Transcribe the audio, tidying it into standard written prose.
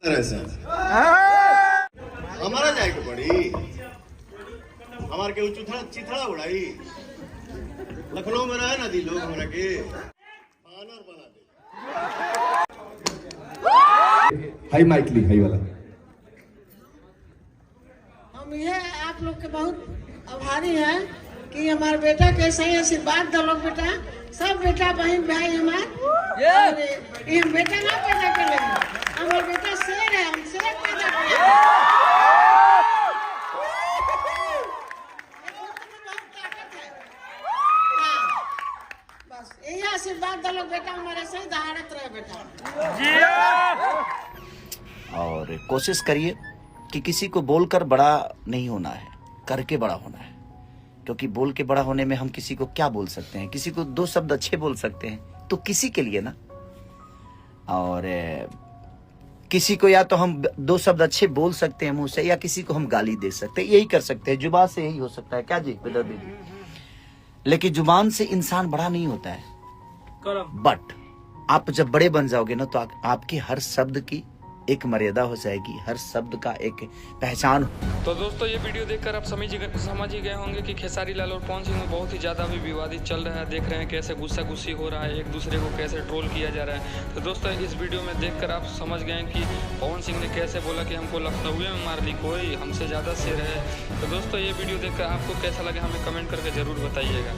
हमारा जाए के पड़ी हमारे के चिथड़ा उड़ाई लखनऊ में रहे नदी लोग हमरा के बानर बना दे। हाई माइकली हाई वाला। हम ये आप लोग के बहुत आभारी हैं कि हमारे बेटा के सही आशीर्वाद दलो बेटा, सब बेटा बहन भाई हमारे ये बेटा ना पैदा कर हमारा बेटा शेर है, हम शेर पैदा कर बस यही आशीर्वाद दलो बेटा, हमारे सही दहाड़त रहे बेटा। और कोशिश करिए कि किसी को बोलकर बड़ा नहीं होना है, करके बड़ा होना है। क्योंकि बोल के बड़ा होने में हम किसी को क्या बोल सकते हैं, किसी को दो शब्द अच्छे बोल सकते हैं तो किसी के लिए ना, और किसी को या तो हम दो शब्द अच्छे बोल सकते हैं मुंह से, या किसी को हम गाली दे सकते हैं, यही कर सकते हैं। जुबान से यही हो सकता है क्या जी बेटा दीदी? लेकिन जुबान से इंसान बड़ा नहीं होता है। बट आप जब बड़े बन जाओगे ना तो आपके हर शब्द की एक मर्यादा हो जाएगी, हर शब्द का एक पहचान। तो दोस्तों ये वीडियो देखकर आप समझ ही गए होंगे कि खेसारी लाल और पवन सिंह में बहुत ही ज़्यादा भी विवादित चल रहा है। देख रहे हैं कैसे गुस्सा गुस्सी हो रहा है, एक दूसरे को कैसे ट्रोल किया जा रहा है। तो दोस्तों इस वीडियो में देखकर आप समझ गए कि पवन सिंह ने कैसे बोला कि हमको लखनऊ में मार ली कोई, हमसे ज़्यादा शेर है। तो दोस्तों ये वीडियो देखकर आपको कैसा लगे हमें कमेंट करके ज़रूर बताइएगा।